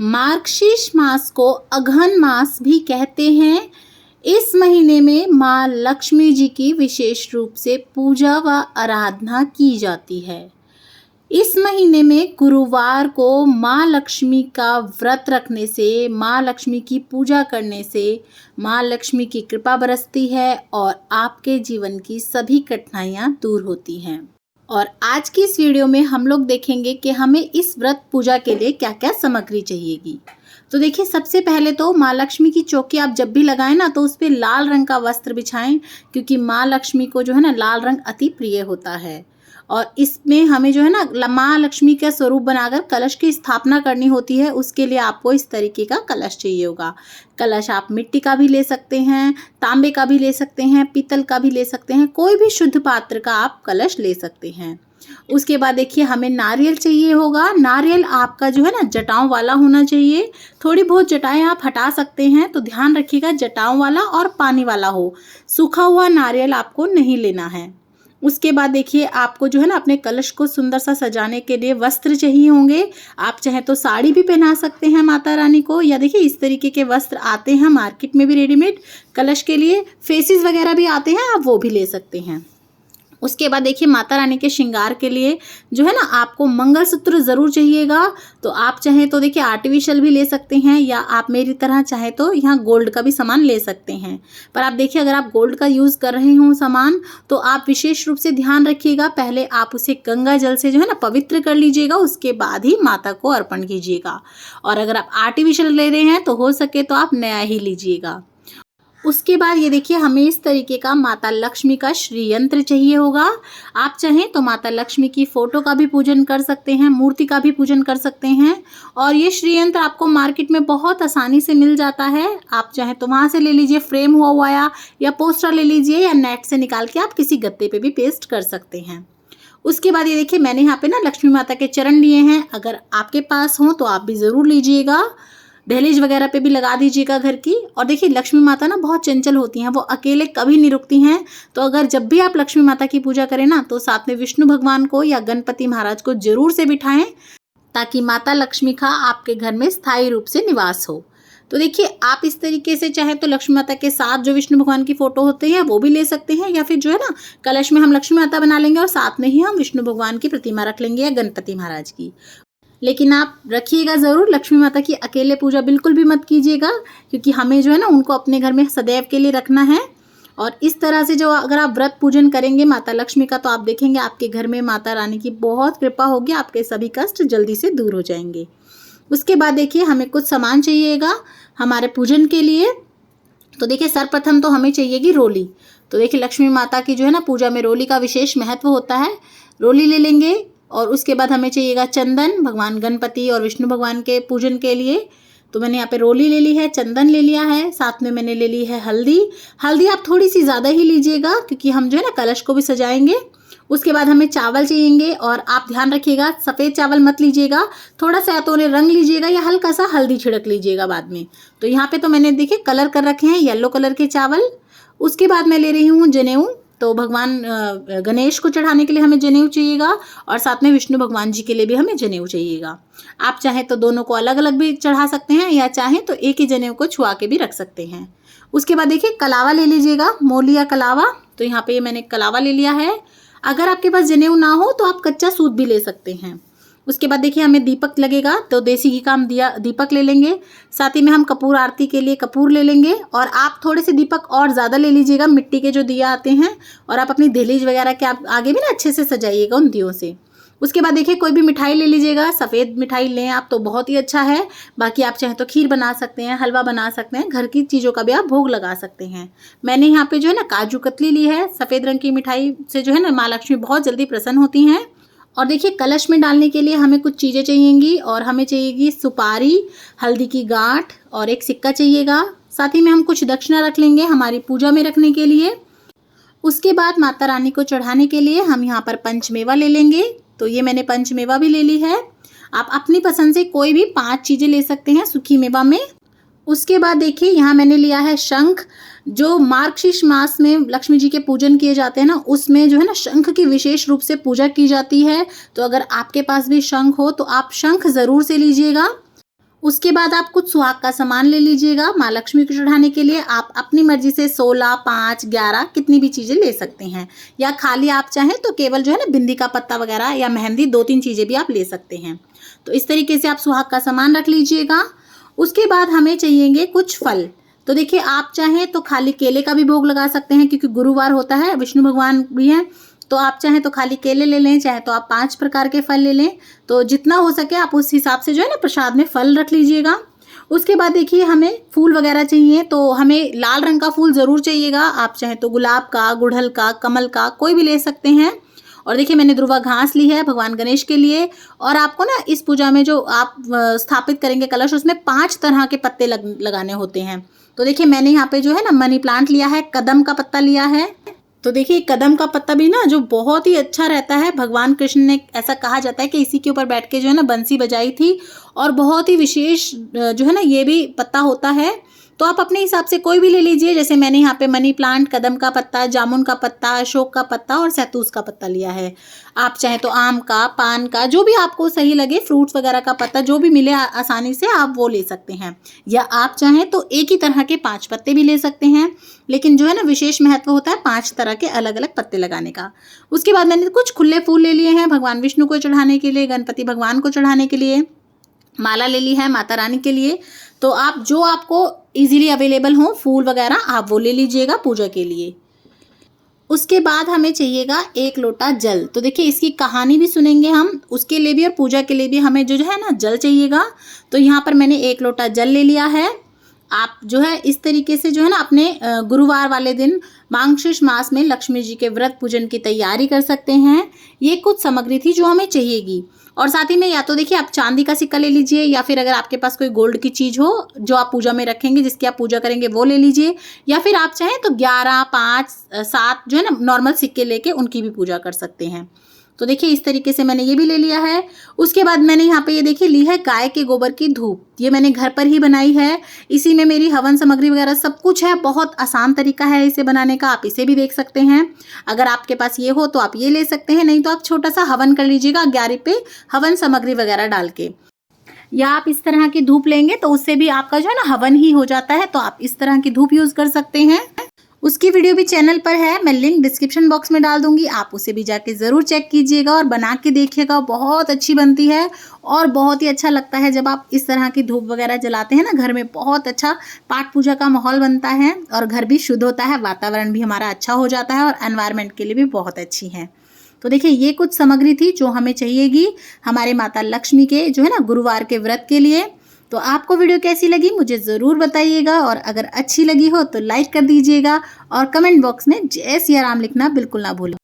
मार्गशीर्ष मास को अगहन मास भी कहते हैं। इस महीने में माँ लक्ष्मी जी की विशेष रूप से पूजा व आराधना की जाती है। इस महीने में गुरुवार को माँ लक्ष्मी का व्रत रखने से, माँ लक्ष्मी की पूजा करने से माँ लक्ष्मी की कृपा बरसती है और आपके जीवन की सभी कठिनाइयाँ दूर होती हैं। और आज की इस वीडियो में हम लोग देखेंगे कि हमें इस व्रत पूजा के लिए क्या क्या सामग्री चाहिएगी। तो देखिए, सबसे पहले तो माँ लक्ष्मी की चौकी आप जब भी लगाएं ना, तो उस पर लाल रंग का वस्त्र बिछाएं, क्योंकि माँ लक्ष्मी को जो है ना लाल रंग अति प्रिय होता है। और इसमें हमें जो है ना माँ लक्ष्मी का स्वरूप बनाकर कलश की स्थापना करनी होती है। उसके लिए आपको इस तरीके का कलश चाहिए होगा। कलश आप मिट्टी का भी ले सकते हैं, तांबे का भी ले सकते हैं, पीतल का भी ले सकते हैं, कोई भी शुद्ध पात्र का आप कलश ले सकते हैं। उसके बाद देखिए, हमें नारियल चाहिए होगा। नारियल आपका जो है ना जटाओं वाला होना चाहिए। थोड़ी बहुत जटाएं आप हटा सकते हैं, तो ध्यान रखिएगा जटाओं वाला और पानी वाला हो। सूखा हुआ नारियल आपको नहीं लेना है। उसके बाद देखिए, आपको जो है ना अपने कलश को सुंदर सा सजाने के लिए वस्त्र चाहिए होंगे। आप चाहे तो साड़ी भी पहना सकते हैं माता रानी को, या देखिए इस तरीके के वस्त्र आते हैं मार्केट में भी रेडीमेड कलश के लिए। फेसिस वगैरह भी आते हैं, आप वो भी ले सकते हैं। उसके बाद देखिए, माता रानी के श्रृंगार के लिए जो है ना आपको मंगलसूत्र ज़रूर चाहिएगा। तो आप चाहें तो देखिए आर्टिफिशियल भी ले सकते हैं, या आप मेरी तरह चाहे तो यहाँ गोल्ड का भी सामान ले सकते हैं। पर आप देखिए, अगर आप गोल्ड का यूज़ कर रहे हो सामान, तो आप विशेष रूप से ध्यान रखिएगा, पहले आप उसे गंगा जल से जो है ना पवित्र कर लीजिएगा, उसके बाद ही माता को अर्पण कीजिएगा। और अगर आप आर्टिफिशियल ले रहे हैं तो हो सके तो आप नया ही लीजिएगा। उसके बाद ये देखिए, हमें इस तरीके का माता लक्ष्मी का श्री यंत्र चाहिए होगा। आप चाहें तो माता लक्ष्मी की फ़ोटो का भी पूजन कर सकते हैं, मूर्ति का भी पूजन कर सकते हैं। और ये श्री यंत्र आपको मार्केट में बहुत आसानी से मिल जाता है। आप चाहें तो वहाँ से ले लीजिए, फ्रेम हुआ हुआ या पोस्टर ले लीजिए, या नेट से निकाल के आप किसी गत्ते पे भी पेस्ट कर सकते हैं। उसके बाद ये देखिए, मैंने यहाँ पे ना लक्ष्मी माता के चरण लिए हैं। अगर आपके पास हों तो आप भी ज़रूर लीजिएगा। दहलीज वगैरह पे भी लगा दीजिएगा घर की। और देखिए, लक्ष्मी माता ना बहुत चंचल होती हैं, वो अकेले कभी नहीं रुकती हैं। तो अगर जब भी आप लक्ष्मी माता की पूजा करें ना, तो साथ में विष्णु भगवान को या गणपति महाराज को जरूर से बिठाएं, ताकि माता लक्ष्मी का आपके घर में स्थायी रूप से निवास हो। तो देखिए, आप इस तरीके से चाहे तो लक्ष्मी माता के साथ जो विष्णु भगवान की फोटो होती है वो भी ले सकते हैं, या फिर जो है ना कलश में हम लक्ष्मी माता बना लेंगे और साथ में ही हम विष्णु भगवान की प्रतिमा रख लेंगे, या गणपति महाराज की। लेकिन आप रखिएगा ज़रूर, लक्ष्मी माता की अकेले पूजा बिल्कुल भी मत कीजिएगा, क्योंकि हमें जो है ना उनको अपने घर में सदैव के लिए रखना है। और इस तरह से जो अगर आप व्रत पूजन करेंगे माता लक्ष्मी का, तो आप देखेंगे आपके घर में माता रानी की बहुत कृपा होगी, आपके सभी कष्ट जल्दी से दूर हो जाएंगे। उसके बाद देखिए, हमें कुछ सामान चाहिएगा हमारे पूजन के लिए। तो देखिए, सर्वप्रथम तो हमें चाहिएगी रोली। तो देखिए, लक्ष्मी माता की जो है ना पूजा में रोली का विशेष महत्व होता है। रोली ले लेंगे। और उसके बाद हमें चाहिएगा चंदन, भगवान गणपति और विष्णु भगवान के पूजन के लिए। तो मैंने यहाँ पे रोली ले ली है, चंदन ले लिया है, साथ में मैंने ले ली है हल्दी। हल्दी आप थोड़ी सी ज़्यादा ही लीजिएगा, क्योंकि हम जो है ना कलश को भी सजाएंगे। उसके बाद हमें चावल चाहिएंगे, और आप ध्यान रखिएगा सफ़ेद चावल मत लीजिएगा, थोड़ा सा या तो उन्हें रंग लीजिएगा या हल्का सा हल्दी छिड़क लीजिएगा बाद में। तो यहाँ पे तो मैंने देखिए कलर कर रखे हैं येलो कलर के चावल। उसके बाद मैं ले रही हूँ जनेऊ। तो भगवान गणेश को चढ़ाने के लिए हमें जनेऊ चाहिएगा, और साथ में विष्णु भगवान जी के लिए भी हमें जनेऊ चाहिएगा। आप चाहें तो दोनों को अलग अलग भी चढ़ा सकते हैं, या चाहें तो एक ही जनेऊ को छुआ के भी रख सकते हैं। उसके बाद देखिए, कलावा ले लीजिएगा, मोली या कलावा। तो यहाँ पे मैंने कलावा ले लिया है। अगर आपके पास जनेऊ ना हो तो आप कच्चा सूत भी ले सकते हैं। उसके बाद देखिए, हमें दीपक लगेगा, तो देसी घी का हम दीपक ले लेंगे। साथ ही में हम कपूर आरती के लिए कपूर ले लेंगे। और आप थोड़े से दीपक और ज़्यादा ले लीजिएगा, मिट्टी के जो दिया आते हैं, और आप अपनी दहलीज वगैरह के आप आगे भी ना अच्छे से सजाइएगा उन दियों से। उसके बाद देखिए, कोई भी मिठाई ले लीजिएगा, सफ़ेद मिठाई लें आप तो बहुत ही अच्छा है। बाकी आप चाहें तो खीर बना सकते हैं, हलवा बना सकते हैं, घर की चीज़ों का भी आप भोग लगा सकते हैं। मैंने यहाँ पे जो है ना काजू कतली ली है। सफ़ेद रंग की मिठाई से जो है ना माँ लक्ष्मी बहुत जल्दी प्रसन्न होती हैं। और देखिए, कलश में डालने के लिए हमें कुछ चीज़ें चाहिएंगी, और हमें चाहिएगी सुपारी, हल्दी की गांठ और एक सिक्का चाहिएगा। साथ ही में हम कुछ दक्षिणा रख लेंगे हमारी पूजा में रखने के लिए। उसके बाद माता रानी को चढ़ाने के लिए हम यहाँ पर पंचमेवा ले लेंगे। तो ये मैंने पंचमेवा भी ले ली है। आप अपनी पसंद से कोई भी 5 चीज़ें ले सकते हैं सूखी मेवा में। उसके बाद देखिए, यहाँ मैंने लिया है शंख। जो मार्गशीर्ष मास में लक्ष्मी जी के पूजन किए जाते हैं ना, उसमें जो है ना शंख की विशेष रूप से पूजा की जाती है। तो अगर आपके पास भी शंख हो तो आप शंख ज़रूर से लीजिएगा। उसके बाद आप कुछ सुहाग का सामान ले लीजिएगा माँ लक्ष्मी को चढ़ाने के लिए। आप अपनी मर्जी से 16, 5, 11 कितनी भी चीज़ें ले सकते हैं, या खाली आप चाहें तो केवल जो है ना बिंदी का पत्ता वगैरह या मेहंदी 2-3 चीज़ें भी आप ले सकते हैं। तो इस तरीके से आप सुहाग का सामान रख लीजिएगा। उसके बाद हमें चाहिएंगे कुछ फल। तो देखिए आप चाहें तो खाली केले का भी भोग लगा सकते हैं, क्योंकि गुरुवार होता है, विष्णु भगवान भी हैं, तो आप चाहें तो खाली केले ले लें, चाहे तो आप 5 प्रकार के फल ले लें। तो जितना हो सके आप उस हिसाब से जो है ना प्रसाद में फल रख लीजिएगा। उसके बाद देखिए हमें फूल वगैरह चाहिए, तो हमें लाल रंग का फूल ज़रूर चाहिएगा। आप चाहें तो गुलाब का, गुड़हल का, कमल का, कोई भी ले सकते हैं। और देखिए मैंने दुर्वा घास ली है भगवान गणेश के लिए। और आपको ना इस पूजा में जो आप स्थापित करेंगे कलश, उसमें 5 तरह के पत्ते लगाने होते हैं। तो देखिए मैंने यहाँ पे जो है ना मनी प्लांट लिया है, कदम का पत्ता लिया है। तो देखिए कदम का पत्ता भी ना जो बहुत ही अच्छा रहता है, भगवान कृष्ण ने ऐसा कहा जाता है कि इसी के ऊपर बैठ के जो है ना बंसी बजाई थी, और बहुत ही विशेष जो है ना ये भी पत्ता होता है। तो आप अपने हिसाब से कोई भी ले लीजिए, जैसे मैंने यहाँ पे मनी प्लांट, कदम का पत्ता, जामुन का पत्ता, अशोक का पत्ता और सैतूस का पत्ता लिया है। आप चाहे तो आम का, पान का, जो भी आपको सही लगे, फ्रूट्स वगैरह का पत्ता जो भी मिले आसानी से आप वो ले सकते हैं। या आप चाहें तो एक ही तरह के 5 पत्ते भी ले सकते हैं, लेकिन जो है ना विशेष महत्व होता है 5 तरह के अलग अलग पत्ते लगाने का। उसके बाद मैंने कुछ खुले फूल ले लिए हैं भगवान विष्णु को चढ़ाने के लिए, गणपति भगवान को चढ़ाने के लिए। माला ले ली है माता रानी के लिए। तो आप जो आपको इजीली अवेलेबल हो फूल वगैरह आप वो ले लीजिएगा पूजा के लिए। उसके बाद हमें चाहिएगा 1 लोटा जल। तो देखिए इसकी कहानी भी सुनेंगे हम, उसके लिए भी और पूजा के लिए भी हमें जो है ना जल चाहिएगा। तो यहाँ पर मैंने 1 लोटा जल ले लिया है। आप जो है इस तरीके से जो है ना अपने गुरुवार वाले दिन मार्गशीर्ष मास में लक्ष्मी जी के व्रत पूजन की तैयारी कर सकते हैं। ये कुछ सामग्री थी जो हमें चाहिएगी। और साथ ही में या तो देखिए आप चांदी का सिक्का ले लीजिए, या फिर अगर आपके पास कोई गोल्ड की चीज़ हो जो आप पूजा में रखेंगे, जिसकी आप पूजा करेंगे, वो ले लीजिए। या फिर आप चाहें तो 11, 5, 7 जो है ना नॉर्मल सिक्के लेके उनकी भी पूजा कर सकते हैं। तो देखिए इस तरीके से मैंने ये भी ले लिया है। उसके बाद मैंने यहाँ पे ये देखिए ली है गाय के गोबर की धूप। ये मैंने घर पर ही बनाई है। इसी में मेरी हवन सामग्री वगैरह सब कुछ है। बहुत आसान तरीका है इसे बनाने का, आप इसे भी देख सकते हैं। अगर आपके पास ये हो तो आप ये ले सकते हैं, नहीं तो आप छोटा सा हवन कर लीजिएगा ग्यारह पे हवन सामग्री वगैरह डाल के। या आप इस तरह की धूप लेंगे तो उससे भी आपका जो है ना हवन ही हो जाता है। तो आप इस तरह की धूप यूज़ कर सकते हैं। उसकी वीडियो भी चैनल पर है, मैं लिंक डिस्क्रिप्शन बॉक्स में डाल दूंगी, आप उसे भी जाके ज़रूर चेक कीजिएगा और बना के देखिएगा। बहुत अच्छी बनती है और बहुत ही अच्छा लगता है जब आप इस तरह की धूप वगैरह जलाते हैं ना घर में। बहुत अच्छा पाठ पूजा का माहौल बनता है और घर भी शुद्ध होता है, वातावरण भी हमारा अच्छा हो जाता है और एनवायरनमेंट के लिए भी बहुत अच्छी है। तो देखिए ये कुछ सामग्री थी जो हमें चाहिएगी हमारे माता लक्ष्मी के जो है ना गुरुवार के व्रत के लिए। तो आपको वीडियो कैसी लगी मुझे ज़रूर बताइएगा, और अगर अच्छी लगी हो तो लाइक कर दीजिएगा और कमेंट बॉक्स में जय सिया राम लिखना बिल्कुल ना भूलें।